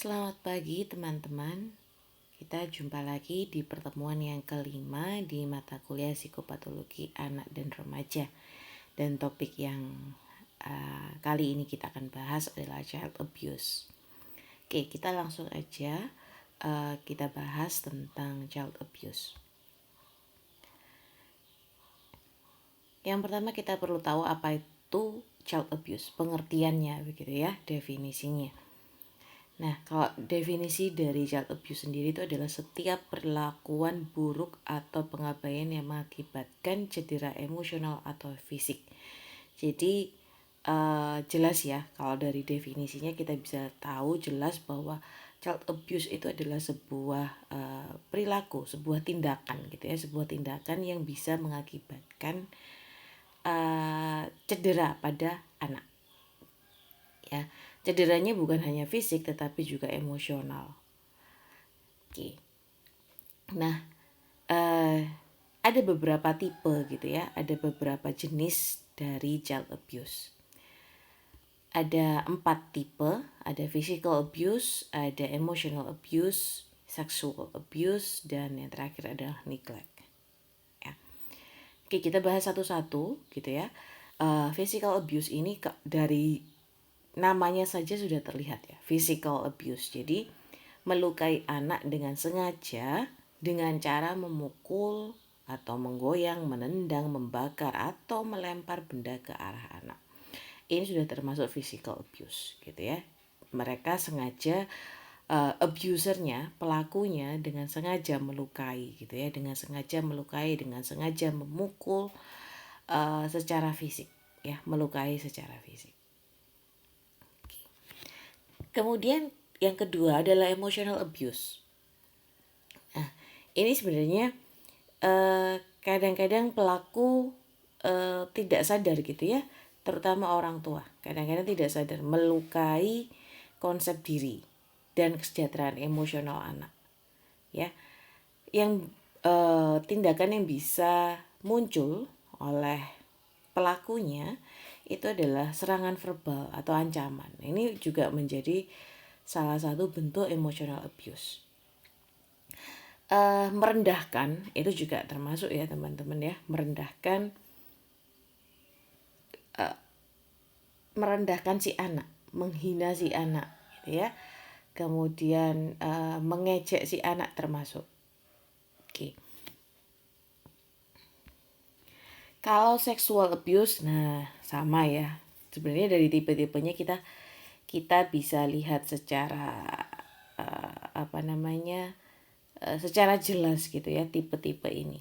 Selamat pagi teman-teman. Kita jumpa lagi di pertemuan yang kelima di mata kuliah psikopatologi anak dan remaja. Dan topik yang kali ini kita akan bahas adalah child abuse. Oke, kita langsung aja kita bahas tentang child abuse. Yang pertama kita perlu tahu apa itu child abuse, pengertiannya begitu ya, definisinya. Nah, kalau definisi dari child abuse sendiri itu adalah setiap perlakuan buruk atau pengabaian yang mengakibatkan cedera emosional atau fisik. Jadi jelas ya, kalau dari definisinya kita bisa tahu jelas bahwa child abuse itu adalah sebuah perilaku, sebuah tindakan gitu ya, sebuah tindakan yang bisa mengakibatkan cedera pada anak. Ya, cederanya bukan hanya fisik tetapi juga emosional. Oke. Nah, ada beberapa tipe gitu ya, ada beberapa jenis dari child abuse. Ada 4 tipe, ada physical abuse, ada emotional abuse, sexual abuse, dan yang terakhir adalah neglect. Ya. Oke, kita bahas satu-satu gitu ya. Physical abuse ini dari namanya saja sudah terlihat ya, physical abuse. Jadi melukai anak dengan sengaja dengan cara memukul atau menggoyang, menendang, membakar atau melempar benda ke arah anak. Ini sudah termasuk physical abuse gitu ya. Mereka sengaja abusernya, pelakunya dengan sengaja melukai gitu ya, dengan sengaja melukai, dengan sengaja memukul secara fisik ya, melukai secara fisik. Kemudian yang kedua adalah emotional abuse. Nah, ini sebenarnya kadang-kadang pelaku tidak sadar gitu ya, terutama orang tua. Kadang-kadang tidak sadar melukai konsep diri dan kesejahteraan emosional anak. Ya, yang tindakan yang bisa muncul oleh pelakunya itu adalah serangan verbal atau ancaman. Ini juga menjadi salah satu bentuk emotional abuse. Merendahkan itu juga termasuk ya teman-teman ya, merendahkan si anak, menghina si anak gitu ya. Kemudian mengejek si anak termasuk. Oke. Kalau sexual abuse, nah sama ya. Sebenarnya dari tipe-tipenya kita bisa lihat secara secara jelas gitu ya tipe-tipe ini.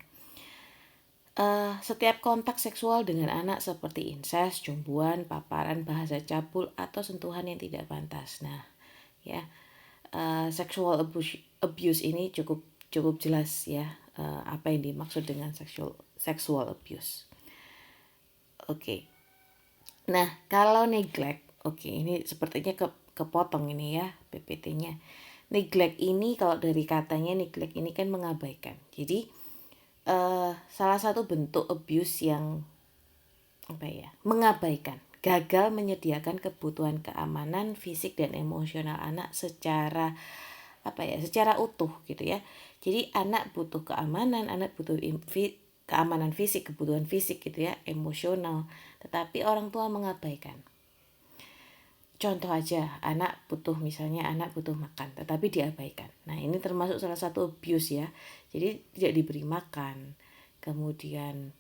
Setiap kontak seksual dengan anak seperti incest, cumbuan, paparan, bahasa cabul atau sentuhan yang tidak pantas. Nah, ya sexual abuse ini cukup jelas ya apa yang dimaksud dengan sexual abuse. Oke. Nah, kalau neglect, oke, ini sepertinya kepotong ini ya PPT-nya. Neglect ini kalau dari katanya neglect ini kan mengabaikan. Jadi salah satu bentuk abuse yang mengabaikan, gagal menyediakan kebutuhan keamanan fisik dan emosional anak secara utuh gitu ya. Jadi anak butuh keamanan, anak butuh keamanan fisik, kebutuhan fisik gitu ya, emosional, tetapi orang tua mengabaikan. Contoh aja, anak butuh makan, tetapi diabaikan. Nah, ini termasuk salah satu abuse ya. Jadi tidak diberi makan, kemudian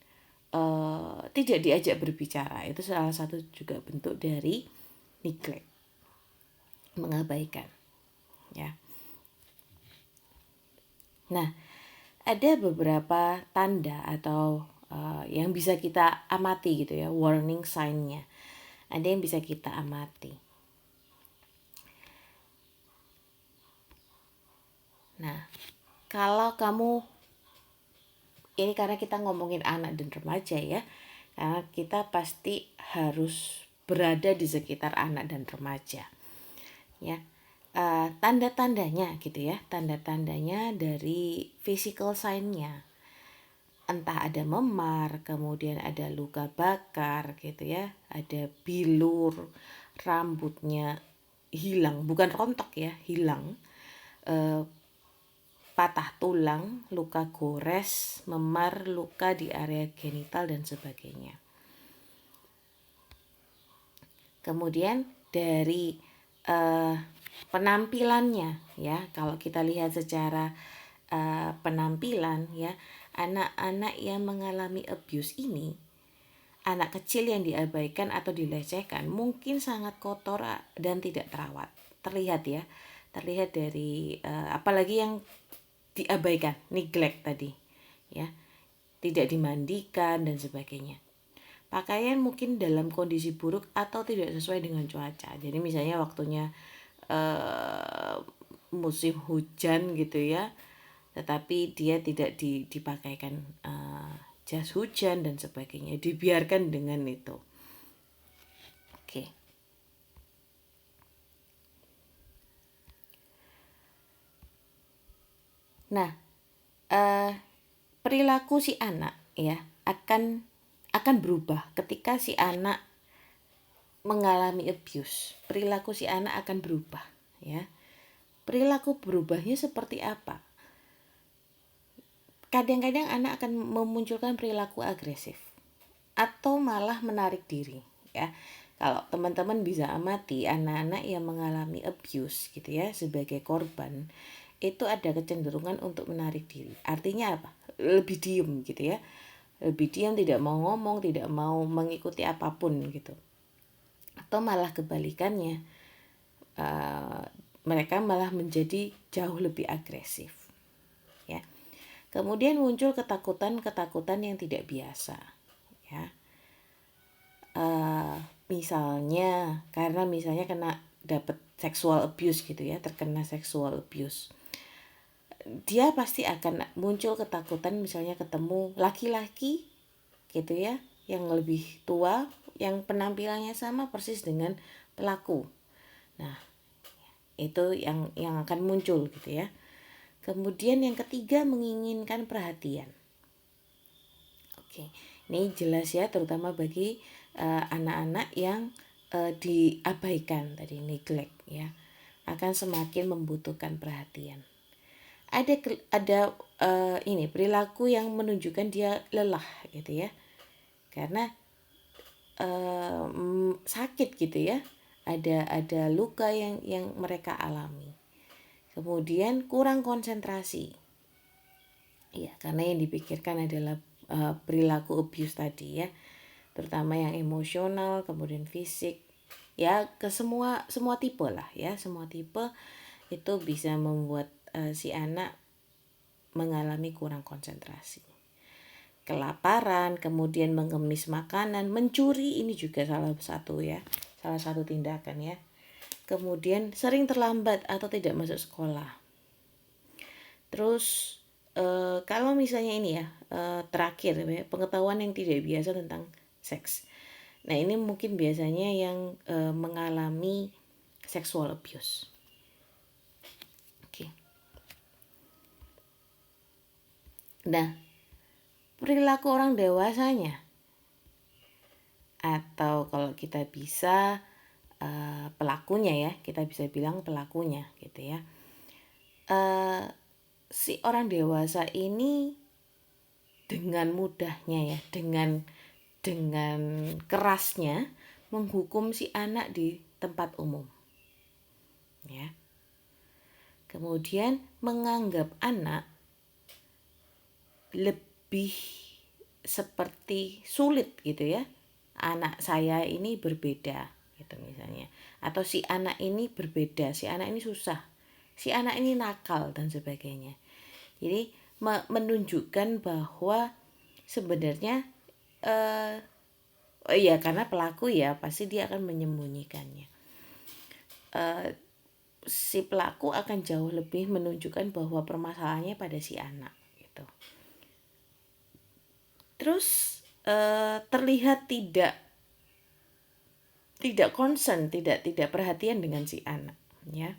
tidak diajak berbicara. Itu salah satu juga bentuk dari neglect, mengabaikan. Ya. Nah, ada beberapa tanda atau yang bisa kita amati gitu ya, warning sign-nya. Ada yang bisa kita amati. Nah, kalau kamu ini karena kita ngomongin anak dan remaja ya, karena kita pasti harus berada di sekitar anak dan remaja, ya. Tanda-tandanya gitu ya, tanda-tandanya dari physical sign-nya, entah ada memar, kemudian ada luka bakar gitu ya, ada bilur, rambutnya hilang, bukan rontok ya, hilang, patah tulang, luka gores, memar, luka di area genital dan sebagainya. Kemudian dari penampilannya ya, kalau kita lihat secara penampilan ya, anak-anak yang mengalami abuse ini, anak kecil yang diabaikan atau dilecehkan mungkin sangat kotor dan tidak terawat. Terlihat ya, terlihat dari apalagi yang diabaikan, neglect tadi ya, tidak dimandikan dan sebagainya. Pakaian mungkin dalam kondisi buruk atau tidak sesuai dengan cuaca. Jadi misalnya waktunya musim hujan gitu ya, tetapi dia tidak dipakaikan jas hujan dan sebagainya, dibiarkan dengan itu. Oke. Nah, perilaku si anak ya akan berubah ketika si anak mengalami abuse. Perilaku si anak akan berubah ya. Perilaku berubahnya seperti apa? Kadang-kadang anak akan memunculkan perilaku agresif atau malah menarik diri ya. Kalau teman-teman bisa amati anak-anak yang mengalami abuse gitu ya sebagai korban, itu ada kecenderungan untuk menarik diri. Artinya apa? Lebih diem gitu ya. Lebih diam, tidak mau ngomong, tidak mau mengikuti apapun gitu. Atau malah kebalikannya, mereka malah menjadi jauh lebih agresif ya. Kemudian muncul ketakutan yang tidak biasa ya. Misalnya karena kena dapat sexual abuse gitu ya, terkena sexual abuse, dia pasti akan muncul ketakutan misalnya ketemu laki-laki gitu ya yang lebih tua, yang penampilannya sama persis dengan pelaku. Nah, itu yang akan muncul gitu ya. Kemudian yang ketiga, menginginkan perhatian. Oke, ini jelas ya, terutama bagi anak-anak yang diabaikan tadi, neglect ya, akan semakin membutuhkan perhatian. Ada ini perilaku yang menunjukkan dia lelah gitu ya, karena sakit gitu ya, ada luka yang mereka alami. Kemudian kurang konsentrasi ya, karena yang dipikirkan adalah perilaku abuse tadi ya, terutama yang emosional, kemudian fisik ya, ke semua tipe lah ya, semua tipe itu bisa membuat si anak mengalami kurang konsentrasi. Kelaparan, kemudian mengemis makanan, mencuri, ini juga salah satu tindakan ya. Kemudian sering terlambat atau tidak masuk sekolah. Terus kalau misalnya ini ya, terakhir ya, pengetahuan yang tidak biasa tentang seks. Nah, ini mungkin biasanya yang mengalami sexual abuse. Oke. Nah, perilaku orang dewasanya, atau kalau kita bisa pelakunya ya, kita bisa bilang pelakunya gitu ya. Si orang dewasa ini dengan mudahnya ya, dengan kerasnya menghukum si anak di tempat umum ya. Kemudian menganggap anak lebih seperti sulit gitu ya, anak saya ini berbeda gitu misalnya, atau si anak ini berbeda, si anak ini susah, si anak ini nakal dan sebagainya. Jadi menunjukkan bahwa sebenarnya ya karena pelaku ya pasti dia akan menyembunyikannya. Si pelaku akan jauh lebih menunjukkan bahwa permasalahannya pada si anak gitu. Terus terlihat tidak concern, tidak perhatian dengan si anak ya.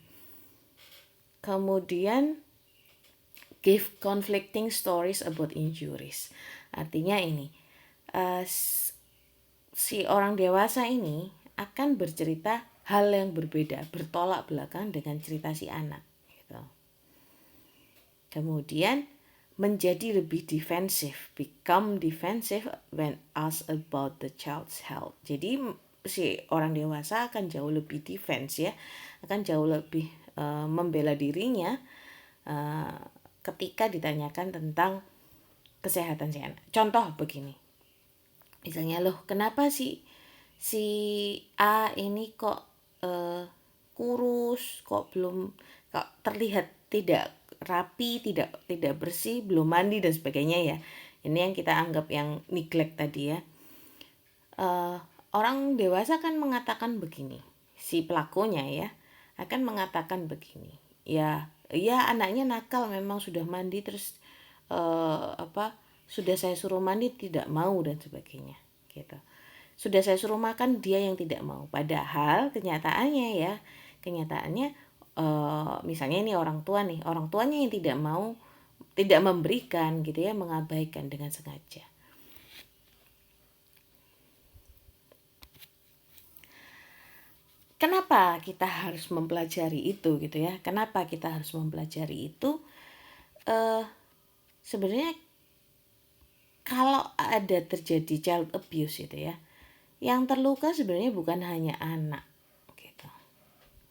Kemudian give conflicting stories about injuries. Artinya ini si orang dewasa ini akan bercerita hal yang berbeda, bertolak belakang dengan cerita si anak gitu. Kemudian menjadi lebih defensif, become defensive when asked about the child's health. Jadi si orang dewasa akan jauh lebih defense ya, akan jauh lebih membela dirinya ketika ditanyakan tentang kesehatan si anak. Contoh begini, misalnya loh kenapa si A ini kok kurus, kok terlihat tidak rapi, tidak bersih, belum mandi dan sebagainya ya. Ini yang kita anggap yang neglect tadi ya. Orang dewasa kan mengatakan begini, si pelakunya ya akan mengatakan begini, ya anaknya nakal, memang sudah mandi terus sudah saya suruh mandi tidak mau dan sebagainya gitu. Sudah saya suruh makan dia yang tidak mau. Padahal kenyataannya misalnya ini orang tuanya yang tidak mau, tidak memberikan gitu ya, mengabaikan dengan sengaja. Kenapa kita harus mempelajari itu gitu ya? Kenapa kita harus mempelajari itu? Sebenarnya kalau ada terjadi child abuse gitu ya, yang terluka sebenarnya bukan hanya anak gitu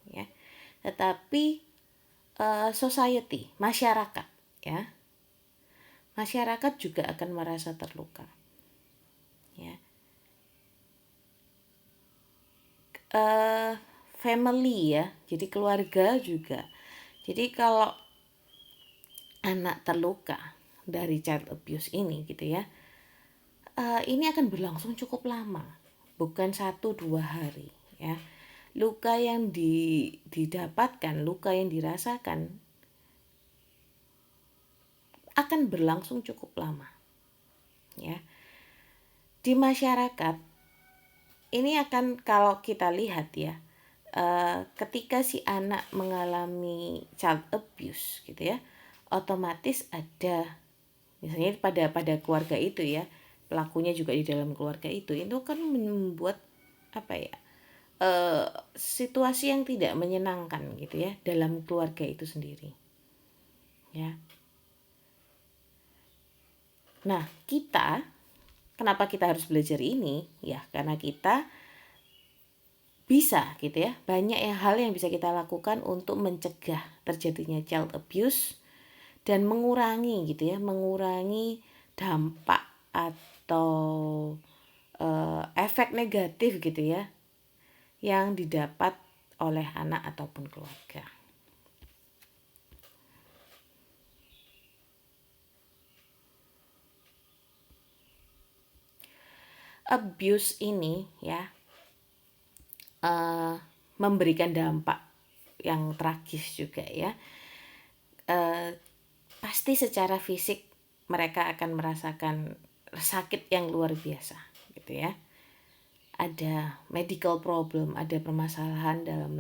ya, tetapi society, masyarakat ya. Masyarakat juga akan merasa terluka ya. Family ya, jadi keluarga juga. Jadi kalau anak terluka dari child abuse ini gitu ya, ini akan berlangsung cukup lama, bukan 1-2 hari ya. Luka yang didapatkan, luka yang dirasakan akan berlangsung cukup lama ya. Di masyarakat ini akan, kalau kita lihat ya, ketika si anak mengalami child abuse gitu ya, otomatis ada misalnya pada keluarga itu ya, pelakunya juga di dalam keluarga itu kan membuat apa ya, situasi yang tidak menyenangkan gitu ya dalam keluarga itu sendiri ya. Nah, kenapa kita harus belajar ini ya, karena kita bisa gitu ya, banyak hal yang bisa kita lakukan untuk mencegah terjadinya child abuse dan mengurangi gitu ya, mengurangi dampak atau efek negatif gitu ya yang didapat oleh anak ataupun keluarga. Abuse ini ya memberikan dampak yang tragis juga ya. Pasti secara fisik mereka akan merasakan sakit yang luar biasa gitu ya. Ada medical problem, ada permasalahan dalam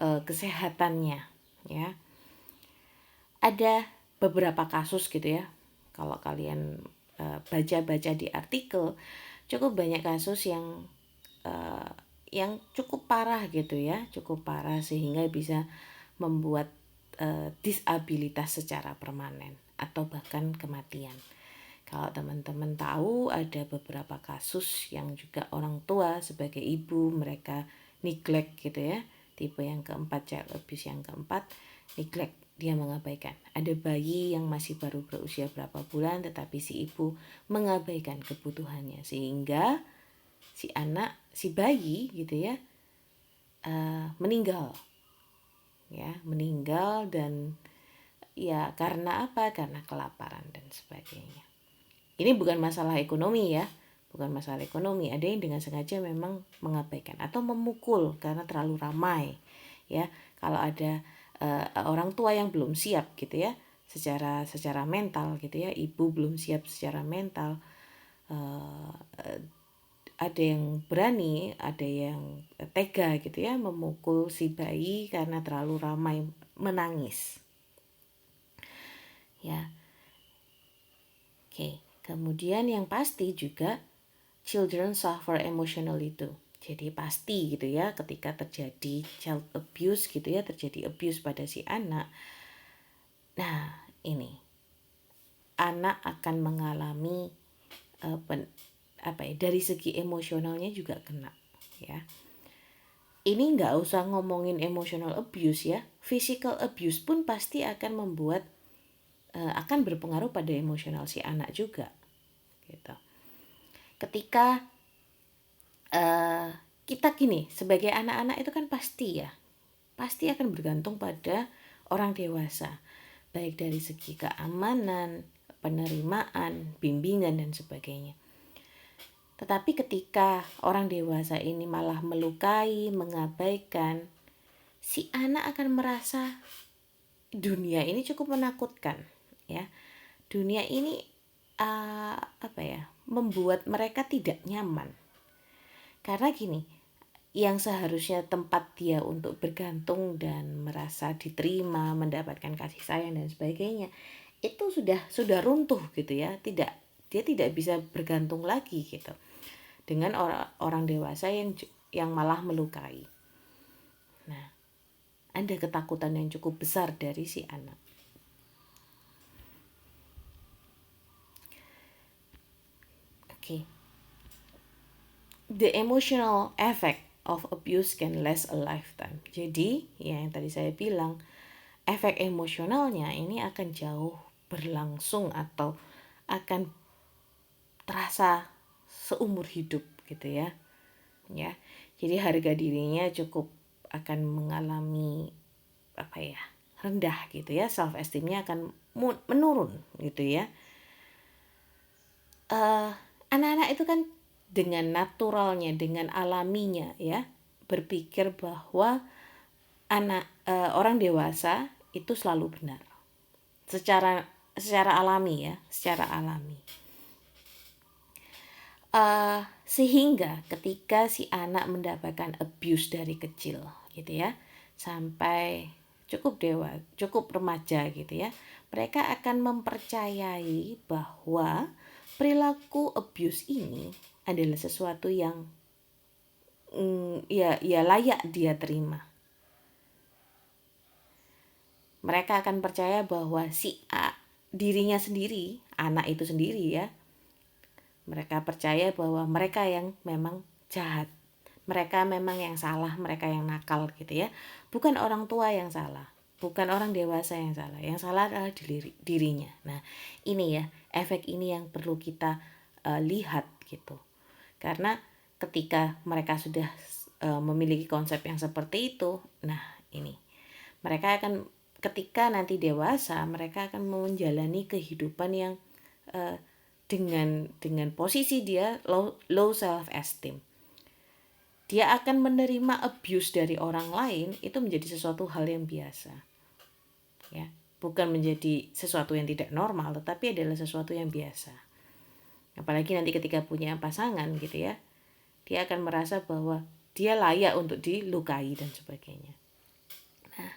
kesehatannya ya. Ada beberapa kasus gitu ya, kalau kalian baca-baca di artikel, cukup banyak kasus yang cukup parah gitu ya, cukup parah sehingga bisa membuat disabilitas secara permanen atau bahkan kematian. Kalau teman-teman tahu, ada beberapa kasus yang juga orang tua sebagai ibu mereka neglect gitu ya, tipe yang keempat, child abuse yang keempat, neglect, dia mengabaikan. Ada bayi yang masih baru berusia berapa bulan tetapi si ibu mengabaikan kebutuhannya sehingga si bayi gitu ya meninggal dan ya karena apa? Karena kelaparan dan sebagainya. Ini bukan masalah ekonomi ya, bukan masalah ekonomi. Ada yang dengan sengaja memang mengabaikan atau memukul karena terlalu ramai ya. Kalau ada orang tua yang belum siap gitu ya, secara mental gitu ya, ibu belum siap secara mental, ada yang berani, ada yang tega gitu ya, memukul si bayi karena terlalu ramai menangis ya. Oke, kemudian yang pasti juga children suffer emotional itu Jadi pasti gitu ya, ketika terjadi child abuse gitu ya, terjadi abuse pada si anak. Nah, ini anak akan mengalami dari segi emosionalnya juga kena ya. Ini nggak usah ngomongin emotional abuse ya, physical abuse pun pasti akan membuat akan berpengaruh pada emosional si anak juga gitu. Ketika kita gini, sebagai anak-anak itu kan pasti akan bergantung pada orang dewasa, baik dari segi keamanan, penerimaan, bimbingan dan sebagainya. Tetapi ketika orang dewasa ini malah melukai, mengabaikan, si anak akan merasa dunia ini cukup menakutkan ya. Dunia ini membuat mereka tidak nyaman. Karena gini, yang seharusnya tempat dia untuk bergantung dan merasa diterima, mendapatkan kasih sayang dan sebagainya, itu sudah runtuh gitu ya. Dia tidak bisa bergantung lagi gitu dengan orang dewasa yang malah melukai. Nah, ada ketakutan yang cukup besar dari si anak. Okay. The emotional effect of abuse can last a lifetime. Jadi, yang tadi saya bilang, efek emosionalnya ini akan jauh berlangsung atau akan terasa seumur hidup gitu ya. Ya. Jadi harga dirinya cukup akan mengalami rendah gitu ya, self esteemnya akan menurun gitu ya. Anak-anak itu kan dengan naturalnya, dengan alaminya ya, berpikir bahwa orang dewasa itu selalu benar. Secara alami ya, secara alami. Sehingga ketika si anak mendapatkan abuse dari kecil gitu ya, sampai cukup remaja gitu ya, mereka akan mempercayai bahwa perilaku abuse ini adalah sesuatu yang layak dia terima. Mereka akan percaya bahwa dirinya sendiri, anak itu sendiri ya, mereka percaya bahwa mereka yang memang jahat, mereka memang yang salah, mereka yang nakal gitu ya. Bukan orang tua yang salah, bukan orang dewasa yang salah adalah dirinya. Nah, ini ya, efek ini yang perlu kita lihat gitu. Karena ketika mereka sudah memiliki konsep yang seperti itu, nah ini mereka akan, ketika nanti dewasa, mereka akan menjalani kehidupan yang dengan posisi dia low self esteem. Dia akan menerima abuse dari orang lain itu menjadi sesuatu hal yang biasa. Ya, bukan menjadi sesuatu yang tidak normal, tetapi adalah sesuatu yang biasa. Apalagi nanti ketika punya pasangan gitu ya, dia akan merasa bahwa dia layak untuk dilukai dan sebagainya. Nah,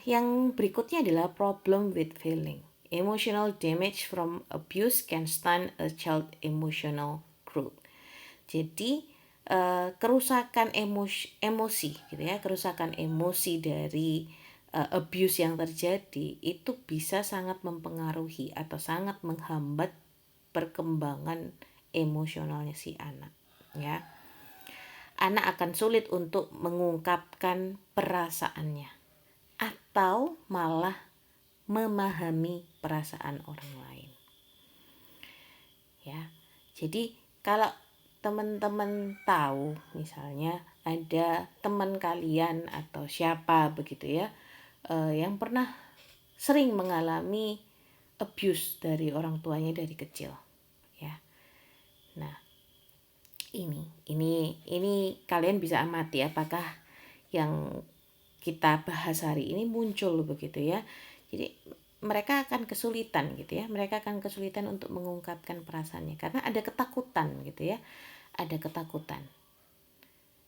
yang berikutnya adalah problem with feeling. Emotional damage from abuse can stunt a child emotional growth. Jadi kerusakan emosi gitu ya, kerusakan emosi dari abuse yang terjadi itu bisa sangat mempengaruhi atau sangat menghambat perkembangan emosionalnya si anak ya. Anak akan sulit untuk mengungkapkan perasaannya atau malah memahami perasaan orang lain. Ya. Jadi kalau teman-teman tahu misalnya ada teman kalian atau siapa begitu ya yang pernah sering mengalami abuse dari orang tuanya dari kecil ya. Nah, ini kalian bisa amati apakah yang kita bahas hari ini muncul begitu ya. Jadi mereka akan kesulitan gitu ya, mereka akan kesulitan untuk mengungkapkan perasaannya karena ada ketakutan gitu ya, ada ketakutan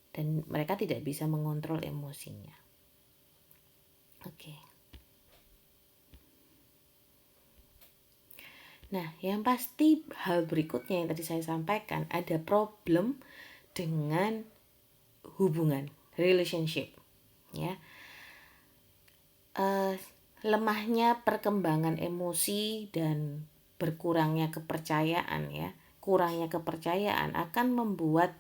dan mereka tidak bisa mengontrol emosinya. Oke. Nah, yang pasti hal berikutnya yang tadi saya sampaikan, ada problem dengan hubungan, relationship, ya. Lemahnya perkembangan emosi dan berkurangnya kepercayaan, ya. Kurangnya kepercayaan akan membuat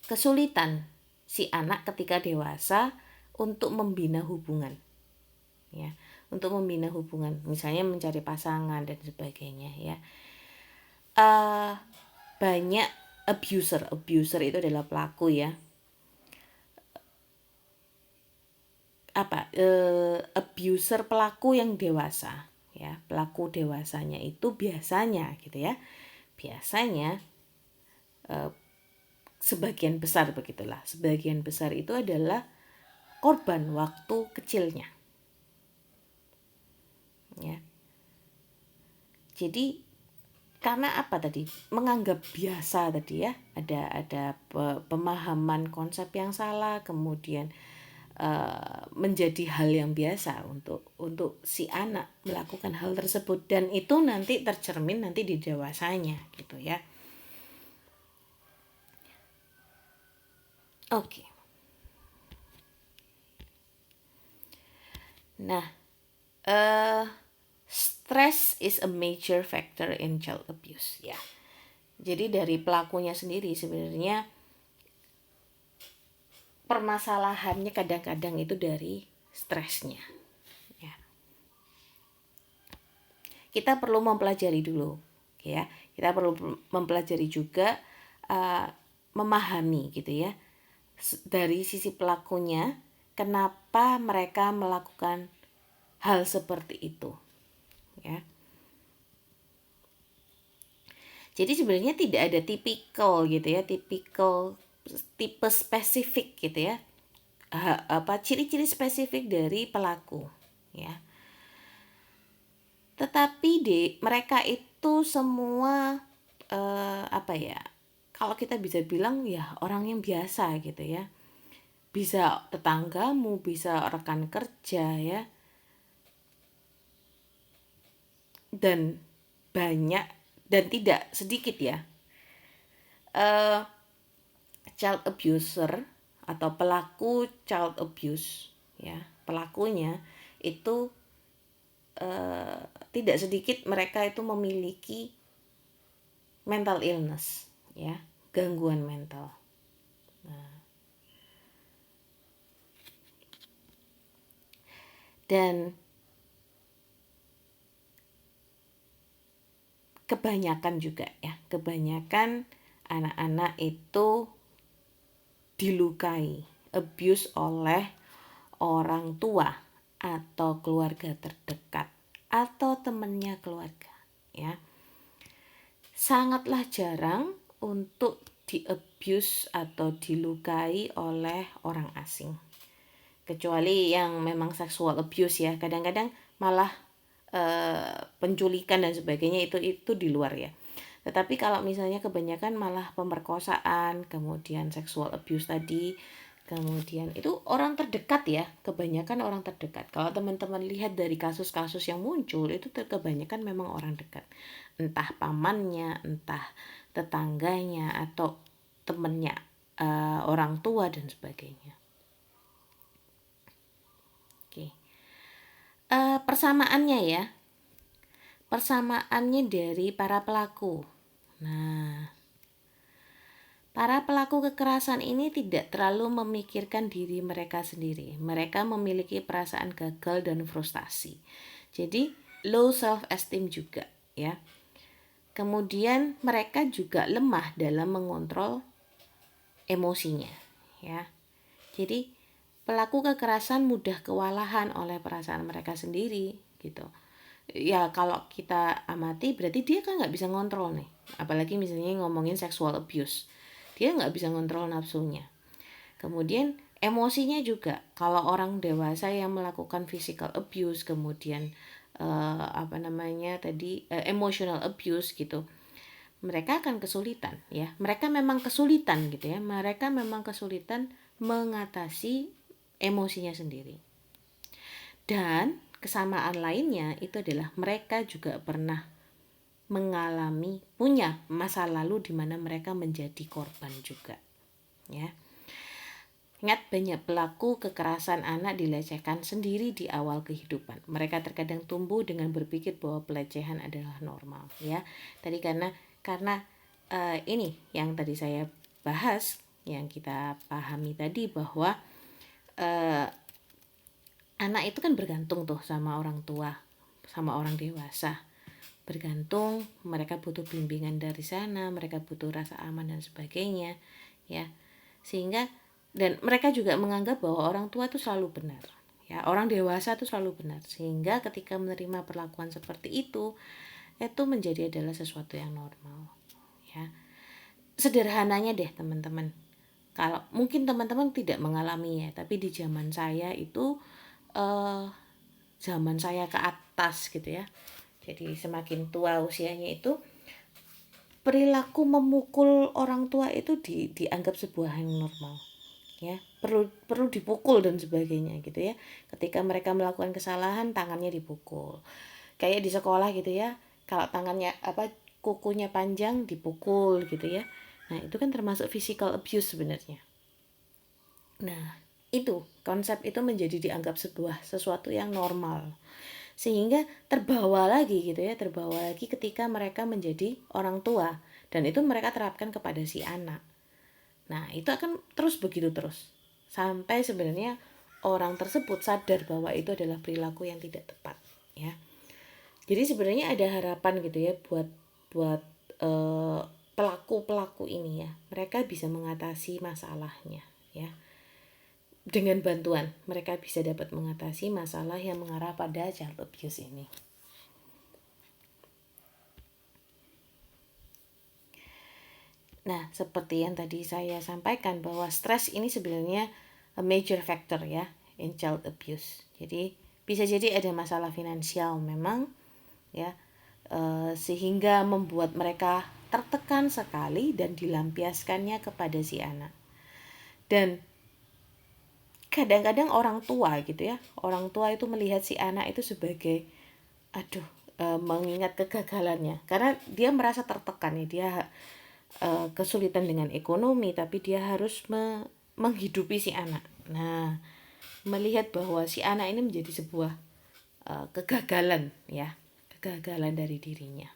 kesulitan si anak ketika dewasa untuk membina hubungan, ya, untuk membina hubungan, misalnya mencari pasangan dan sebagainya, ya. Banyak abuser itu adalah pelaku, ya. Abuser pelaku yang dewasa, ya. Pelaku dewasanya itu biasanya gitu ya. Biasanya sebagian besar begitulah. Sebagian besar itu adalah korban waktu kecilnya. Ya. Jadi karena apa tadi? Menganggap biasa tadi, ya. Ada pemahaman konsep yang salah, kemudian menjadi hal yang biasa untuk si anak melakukan hal tersebut, dan itu nanti tercermin nanti di dewasanya gitu, ya. Oke. Nah, stress is a major factor in child abuse, ya. Jadi dari pelakunya sendiri sebenarnya permasalahannya kadang-kadang itu dari stresnya, ya. Kita perlu mempelajari dulu, ya. Kita perlu mempelajari juga, memahami gitu, ya, dari sisi pelakunya kenapa mereka melakukan hal seperti itu, ya. Jadi sebenarnya tidak ada tipikal gitu, ya, tipe spesifik gitu, ya, ciri-ciri spesifik dari pelaku, ya. Tetapi mereka itu semua kalau kita bisa bilang ya orang yang biasa gitu, ya. Bisa tetanggamu, bisa rekan kerja, ya. Dan banyak dan tidak sedikit, ya, child abuser atau pelaku child abuse, ya, pelakunya itu tidak sedikit mereka itu memiliki mental illness, ya, gangguan mental. Dan kebanyakan juga, ya, kebanyakan anak-anak itu dilukai, abuse oleh orang tua atau keluarga terdekat atau temannya keluarga, ya. Sangatlah jarang untuk di-abuse atau dilukai oleh orang asing. Kecuali yang memang sexual abuse, ya. Kadang-kadang malah penculikan dan sebagainya itu di luar, ya. Tetapi kalau misalnya kebanyakan malah pemerkosaan, kemudian sexual abuse tadi, kemudian itu orang terdekat, ya, kebanyakan orang terdekat. Kalau teman-teman lihat dari kasus-kasus yang muncul itu kebanyakan memang orang dekat. Entah pamannya, entah tetangganya atau temannya, orang tua dan sebagainya. Oke. Persamaannya, ya. Persamaannya dari para pelaku. Nah, para pelaku kekerasan ini tidak terlalu memikirkan diri mereka sendiri. Mereka memiliki perasaan gagal dan frustasi. Jadi, low self esteem juga, ya. Kemudian mereka juga lemah dalam mengontrol emosinya, ya. Jadi, pelaku kekerasan mudah kewalahan oleh perasaan mereka sendiri, gitu. Ya kalau kita amati berarti dia kan nggak bisa ngontrol nih. Apalagi misalnya ngomongin sexual abuse, dia nggak bisa ngontrol nafsunya. Kemudian emosinya juga, kalau orang dewasa yang melakukan physical abuse, kemudian emotional abuse gitu, mereka akan kesulitan, ya. Mereka memang kesulitan gitu, ya. Mereka memang kesulitan mengatasi emosinya sendiri. Dan kesamaan lainnya itu adalah mereka juga pernah punya masa lalu di mana mereka menjadi korban juga, ya. Ingat, banyak pelaku kekerasan anak dilecehkan sendiri di awal kehidupan. Mereka terkadang tumbuh dengan berpikir bahwa pelecehan adalah normal, ya. Tadi karena ini yang tadi saya bahas, yang kita pahami tadi bahwa anak itu kan bergantung tuh sama orang tua, sama orang dewasa. Bergantung, mereka butuh bimbingan dari sana, mereka butuh rasa aman dan sebagainya, ya. Sehingga dan mereka juga menganggap bahwa orang tua itu selalu benar, ya, orang dewasa itu selalu benar, sehingga ketika menerima perlakuan seperti itu menjadi adalah sesuatu yang normal, ya. Sederhananya deh teman-teman, kalau mungkin teman-teman tidak mengalaminya, tapi di zaman saya itu zaman saya ke atas gitu ya, jadi semakin tua usianya itu perilaku memukul orang tua itu dianggap sebuah hal yang normal, ya, perlu dipukul dan sebagainya gitu ya. Ketika mereka melakukan kesalahan, tangannya dipukul, kayak di sekolah gitu ya, kalau tangannya kukunya panjang dipukul gitu ya. Nah, itu kan termasuk physical abuse sebenarnya. Nah, itu konsep itu menjadi dianggap sesuatu yang normal, sehingga terbawa lagi ketika mereka menjadi orang tua, dan itu mereka terapkan kepada si anak. Nah, itu akan terus begitu terus sampai sebenarnya orang tersebut sadar bahwa itu adalah perilaku yang tidak tepat, ya. Jadi sebenarnya ada harapan gitu ya buat pelaku ini, ya. Mereka bisa mengatasi masalahnya, ya. Dengan bantuan mereka bisa dapat mengatasi masalah yang mengarah pada child abuse ini. Nah, seperti yang tadi saya sampaikan bahwa stres ini sebenarnya a major factor ya in child abuse. Jadi bisa jadi ada masalah finansial memang, ya, sehingga membuat mereka tertekan sekali dan dilampiaskannya kepada si anak. Dan kadang-kadang orang tua gitu ya, orang tua itu melihat si anak itu sebagai mengingat kegagalannya, karena dia merasa tertekan ya, dia kesulitan dengan ekonomi, tapi dia harus menghidupi si anak. Nah, melihat bahwa si anak ini menjadi sebuah kegagalan ya, kegagalan dari dirinya,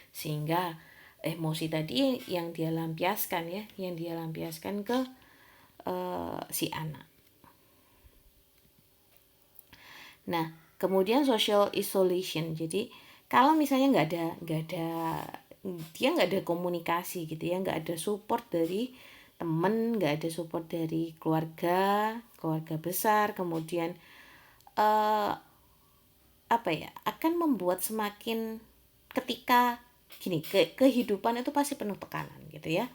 sehingga emosi tadi yang dia lampiaskan ke si anak. Nah, kemudian social isolation. Jadi kalau misalnya nggak ada komunikasi gitu ya, nggak ada support dari temen, nggak ada support dari keluarga besar, kemudian akan membuat semakin, ketika gini, kehidupan itu pasti penuh tekanan gitu ya.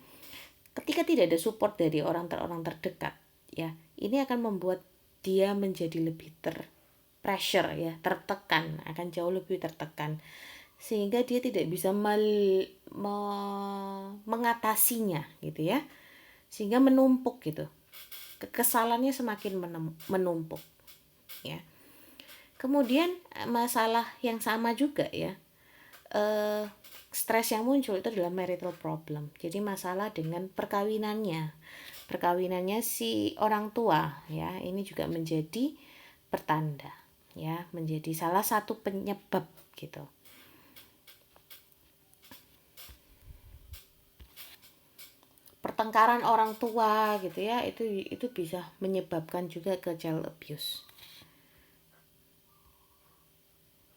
Ketika tidak ada support dari orang terdekat, ya, ini akan membuat dia menjadi lebih pressure ya, tertekan, akan jauh lebih tertekan, sehingga dia tidak bisa mengatasinya gitu ya, sehingga menumpuk gitu, kekesalannya semakin menumpuk, ya. Kemudian masalah yang sama juga ya, stres yang muncul itu adalah marital problem. Jadi masalah dengan perkawinannya si orang tua ya, ini juga menjadi pertanda ya, menjadi salah satu penyebab gitu. Pertengkaran orang tua gitu ya, itu bisa menyebabkan juga ke child abuse.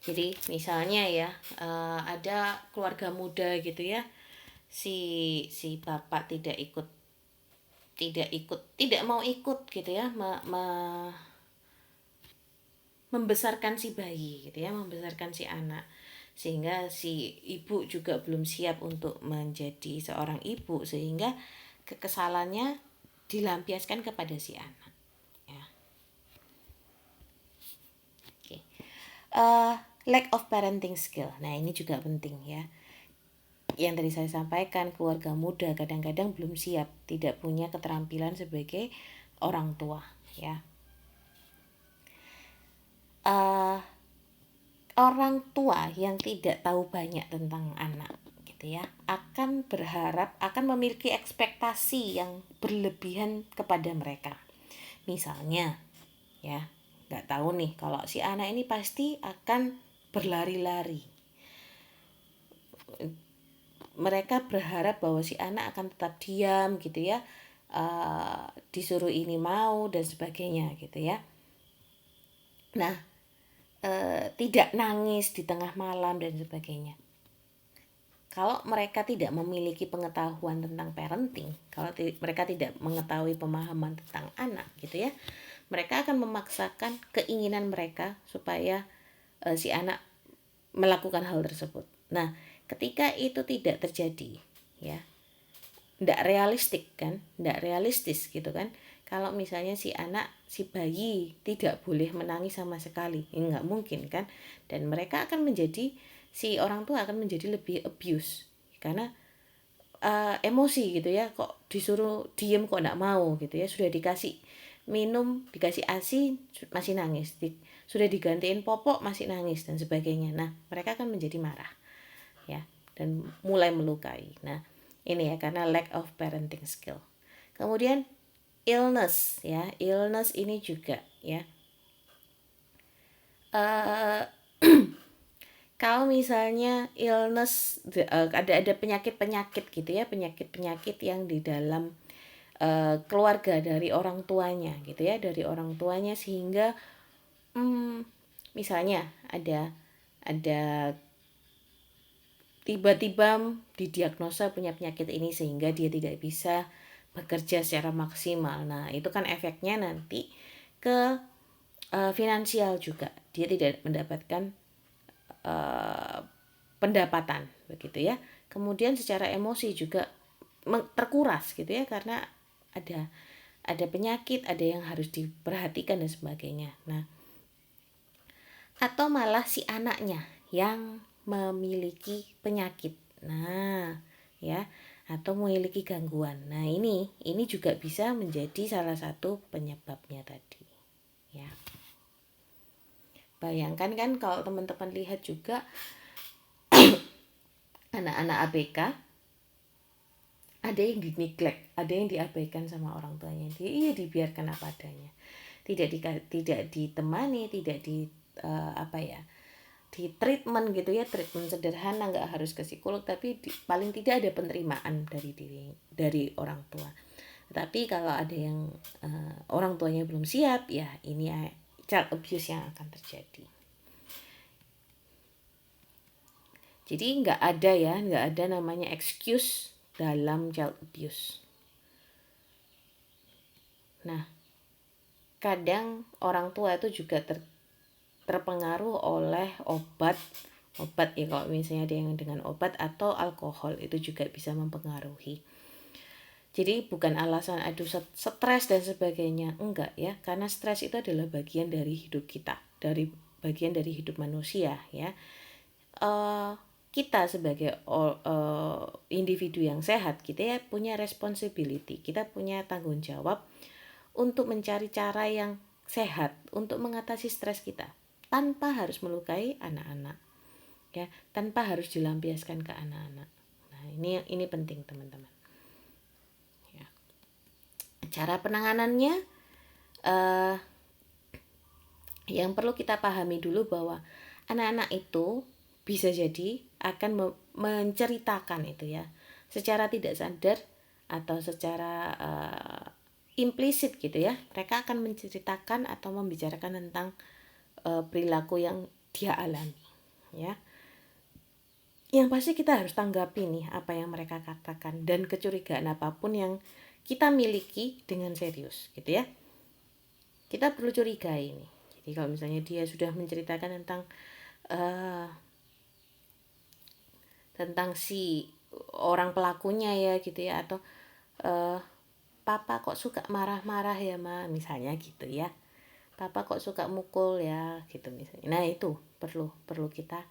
Jadi misalnya ya, ada keluarga muda gitu ya, si bapak tidak mau ikut gitu ya, membesarkan si bayi gitu ya, membesarkan si anak, sehingga si ibu juga belum siap untuk menjadi seorang ibu, sehingga kekesalannya dilampiaskan kepada si anak, ya. Okay. Lack of parenting skill. Nah, ini juga penting ya. Yang tadi saya sampaikan, keluarga muda kadang-kadang belum siap, tidak punya keterampilan sebagai orang tua, ya. uh, orang tua yang tidak tahu banyak tentang anak gitu ya akan memiliki ekspektasi yang berlebihan kepada mereka. Misalnya ya, nggak tahu nih kalau si anak ini pasti akan berlari-lari. Mereka berharap bahwa si anak akan tetap diam gitu ya, disuruh ini mau dan sebagainya gitu ya. Nah, tidak nangis di tengah malam dan sebagainya. Kalau mereka tidak memiliki pengetahuan tentang parenting, kalau mereka tidak mengetahui pemahaman tentang anak gitu ya, mereka akan memaksakan keinginan mereka supaya si anak melakukan hal tersebut. Nah, ketika itu tidak terjadi, ya, tidak realistik kan, tidak realistis gitu kan. Kalau misalnya si bayi tidak boleh menangis sama sekali, ya nggak mungkin kan. Dan mereka akan menjadi, si orang tua akan menjadi lebih abuse karena emosi gitu ya, kok disuruh diem kok nggak mau gitu ya, sudah dikasih minum, dikasih ASI masih nangis, sudah digantiin popok masih nangis dan sebagainya. Nah, mereka akan menjadi marah ya dan mulai melukai. Nah, ini ya karena lack of parenting skill. Kemudian illness ya, illness ini juga ya. Kalau misalnya illness ada penyakit-penyakit gitu ya, penyakit-penyakit yang di dalam keluarga dari orang tuanya gitu ya, dari orang tuanya sehingga misalnya ada tiba-tiba didiagnosa punya penyakit ini sehingga dia tidak bisa bekerja secara maksimal. Nah, itu kan efeknya nanti ke finansial juga. Dia tidak mendapatkan pendapatan begitu ya. Kemudian secara emosi juga terkuras gitu ya karena ada penyakit, ada yang harus diperhatikan dan sebagainya. Nah, atau malah si anaknya yang memiliki penyakit. Nah, ya, atau memiliki gangguan. Nah, ini juga bisa menjadi salah satu penyebabnya tadi. Ya. Bayangkan kan kalau teman-teman lihat juga anak-anak ABK, ada yang di-neglect, ada yang diabaikan sama orang tuanya. Dia dibiarkan apa adanya. Tidak ditemani, tidak di di treatment gitu ya, treatment sederhana, nggak harus ke psikolog, tapi paling tidak ada penerimaan dari orang tua. Tapi kalau ada yang orang tuanya belum siap, ya ini child abuse yang akan terjadi. Jadi nggak ada namanya excuse dalam child abuse. Nah, kadang orang tua itu juga terpengaruh oleh obat ya, kalau misalnya ada yang dengan obat atau alkohol itu juga bisa mempengaruhi. Jadi bukan alasan aduh stres dan sebagainya, enggak ya, karena stres itu adalah bagian dari hidup kita, bagian dari hidup manusia ya. Kita sebagai individu yang sehat, kita ya punya responsibility, kita punya tanggung jawab untuk mencari cara yang sehat untuk mengatasi stres kita tanpa harus melukai anak-anak ya, tanpa harus dilampiaskan ke anak-anak. Nah, ini penting teman-teman ya. Cara penanganannya yang perlu kita pahami dulu bahwa anak-anak itu bisa jadi akan menceritakan itu ya secara tidak sadar atau secara implisit gitu ya. Mereka akan menceritakan atau membicarakan tentang perilaku yang dia alami ya. Yang pasti kita harus tanggapi nih apa yang mereka katakan dan kecurigaan apapun yang kita miliki dengan serius gitu ya. Kita perlu curigai nih. Jadi kalau misalnya dia sudah menceritakan tentang si orang pelakunya ya gitu ya, atau papa kok suka marah-marah ya ma, misalnya gitu ya, papa kok suka mukul ya gitu misalnya. Nah, itu perlu kita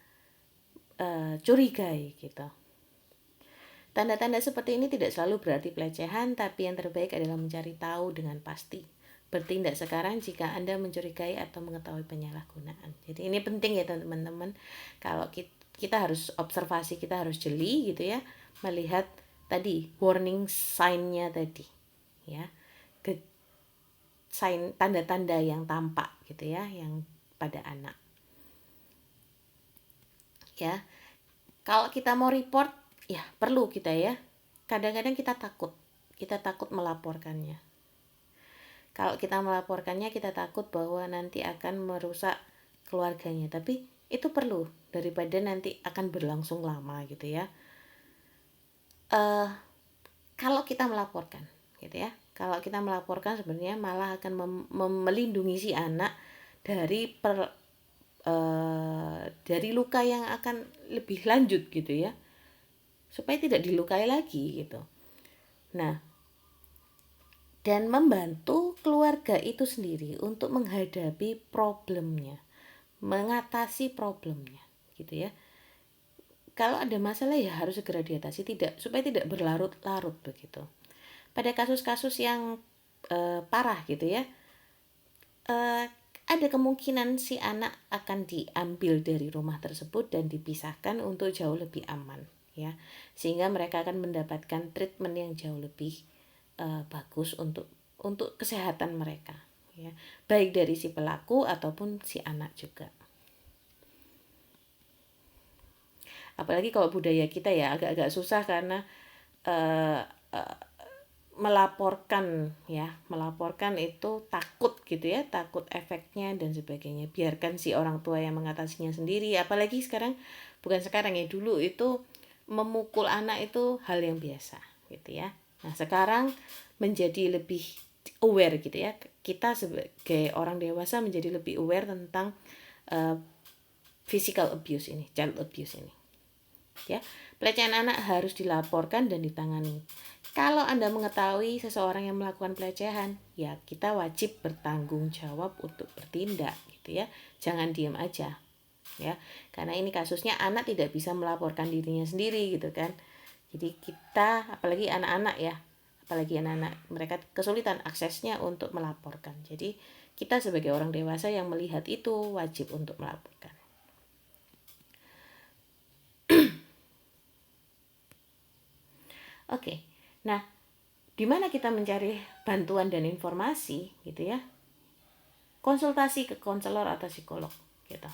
curigai gitu. Tanda-tanda seperti ini tidak selalu berarti pelecehan, tapi yang terbaik adalah mencari tahu dengan pasti bertindak sekarang jika Anda mencurigai atau mengetahui penyalahgunaan. Jadi ini penting ya teman-teman. Kalau kita harus observasi, kita harus jeli gitu ya, melihat tadi warning sign-nya tadi ya. Sign, tanda-tanda yang tampak gitu ya, yang pada anak. Ya. Kalau kita mau report, ya perlu kita ya. Kadang-kadang kita takut melaporkannya. Kalau kita melaporkannya, kita takut bahwa nanti akan merusak keluarganya. Tapi itu perlu daripada nanti akan berlangsung lama gitu ya. Kalau kita melaporkan gitu ya, kalau kita melaporkan sebenarnya malah akan melindungi si anak dari dari luka yang akan lebih lanjut gitu ya, supaya tidak dilukai lagi gitu. Nah, dan membantu keluarga itu sendiri untuk menghadapi problemnya, mengatasi problemnya gitu ya. Kalau ada masalah ya harus segera diatasi, supaya tidak berlarut-larut begitu. Pada kasus-kasus yang parah gitu ya, ada kemungkinan si anak akan diambil dari rumah tersebut dan dipisahkan untuk jauh lebih aman ya, sehingga mereka akan mendapatkan treatment yang jauh lebih bagus untuk kesehatan mereka ya, baik dari si pelaku ataupun si anak juga. Apalagi kalau budaya kita ya agak-agak susah karena melaporkan itu takut gitu ya, takut efeknya dan sebagainya. Biarkan si orang tua yang mengatasinya sendiri. Apalagi bukan sekarang ya, dulu itu memukul anak itu hal yang biasa gitu ya. Nah sekarang menjadi lebih aware gitu ya, kita sebagai orang dewasa menjadi lebih aware tentang physical abuse ini, child abuse ini ya. Pelecehan anak harus dilaporkan dan ditangani. Kalau Anda mengetahui seseorang yang melakukan pelecehan, ya kita wajib bertanggung jawab untuk bertindak gitu ya. Jangan diam aja ya. Karena ini kasusnya anak tidak bisa melaporkan dirinya sendiri gitu kan. Jadi kita, apalagi anak-anak ya, mereka kesulitan aksesnya untuk melaporkan. Jadi kita sebagai orang dewasa yang melihat itu wajib untuk melaporkan. Oke, nah di mana kita mencari bantuan dan informasi gitu ya? Konsultasi ke konselor atau psikolog gitu.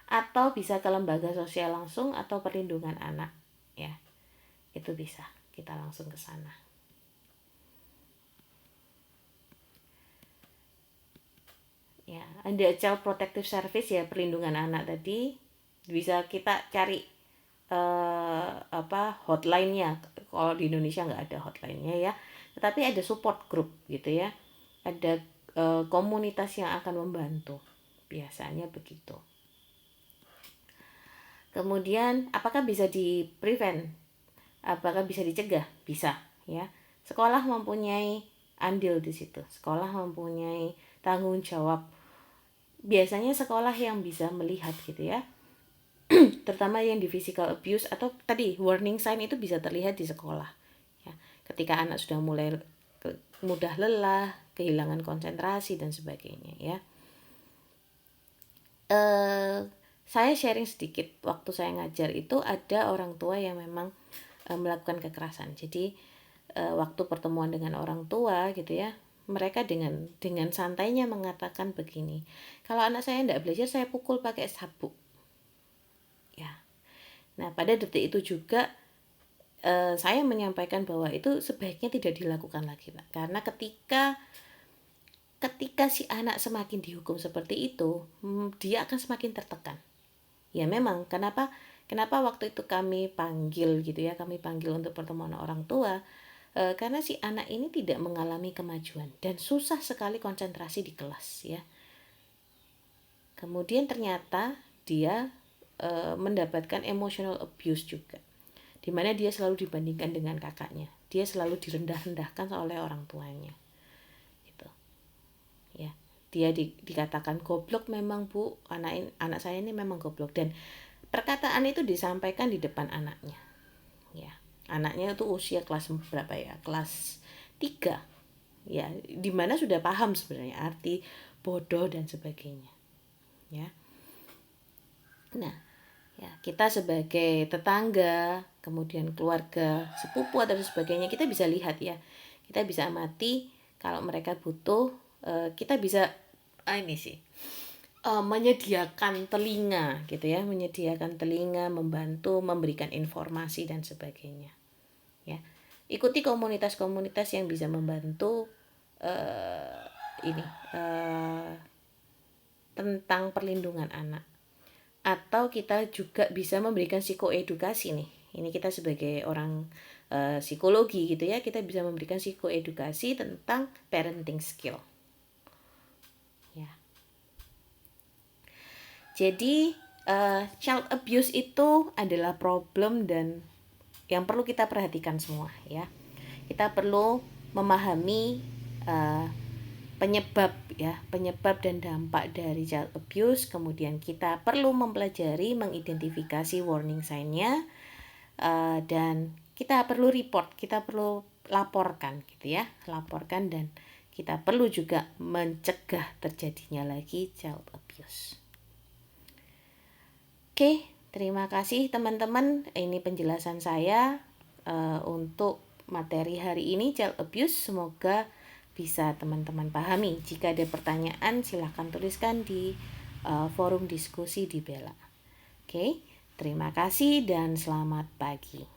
Atau bisa ke lembaga sosial langsung atau perlindungan anak ya. Itu bisa kita langsung ke sana. Ya, ada Child Protective Service ya, perlindungan anak tadi. Bisa kita cari hotline-nya. Kalau di Indonesia nggak ada hotline-nya ya, tetapi ada support group gitu ya, ada komunitas yang akan membantu, biasanya begitu. Kemudian apakah bisa di-prevent, apakah bisa dicegah? Bisa ya. Sekolah mempunyai andil di situ, sekolah mempunyai tanggung jawab. Biasanya sekolah yang bisa melihat gitu ya, terutama yang di physical abuse atau tadi warning sign itu bisa terlihat di sekolah ya. Ketika anak sudah mulai mudah lelah, kehilangan konsentrasi dan sebagainya ya. Saya sharing sedikit, waktu saya ngajar itu ada orang tua yang memang melakukan kekerasan. Jadi waktu pertemuan dengan orang tua gitu ya, mereka dengan santainya mengatakan begini, kalau anak saya tidak belajar saya pukul pakai sabuk. Nah, pada detik itu juga saya menyampaikan bahwa itu sebaiknya tidak dilakukan lagi, Pak. Karena ketika si anak semakin dihukum seperti itu, dia akan semakin tertekan. Ya memang, kenapa waktu itu kami panggil gitu ya, kami panggil untuk pertemuan orang tua, karena si anak ini tidak mengalami kemajuan dan susah sekali konsentrasi di kelas ya. Kemudian ternyata dia mendapatkan emotional abuse juga, dimana dia selalu dibandingkan dengan kakaknya, dia selalu direndah-rendahkan oleh orang tuanya gitu ya. Dia dikatakan goblok, memang Bu, anak saya ini memang goblok, dan perkataan itu disampaikan di depan anaknya ya. Anaknya itu usia kelas berapa ya, kelas 3 ya dimana sudah paham sebenarnya arti bodoh dan sebagainya, ya. Nah, ya kita sebagai tetangga, kemudian keluarga, sepupu atau sebagainya, kita bisa lihat ya, kita bisa amati kalau mereka butuh, kita bisa ini sih, menyediakan telinga gitu ya, menyediakan telinga, membantu, memberikan informasi dan sebagainya, ya. Ikuti komunitas-komunitas yang bisa membantu ini tentang perlindungan anak. Atau kita juga bisa memberikan psikoedukasi nih. Ini kita sebagai orang psikologi gitu ya, kita bisa memberikan psikoedukasi tentang parenting skill. Ya. Jadi child abuse itu adalah problem dan yang perlu kita perhatikan semua ya. Kita perlu memahami penyebab dan dampak dari child abuse. Kemudian kita perlu mempelajari, mengidentifikasi warning sign-nya, dan kita perlu report, kita perlu laporkan gitu ya, laporkan, dan kita perlu juga mencegah terjadinya lagi child abuse. Oke, terima kasih teman-teman. Ini penjelasan saya untuk materi hari ini, child abuse. Semoga bisa teman-teman pahami. Jika ada pertanyaan, silahkan tuliskan di forum diskusi di Bella. Oke, terima kasih dan selamat pagi.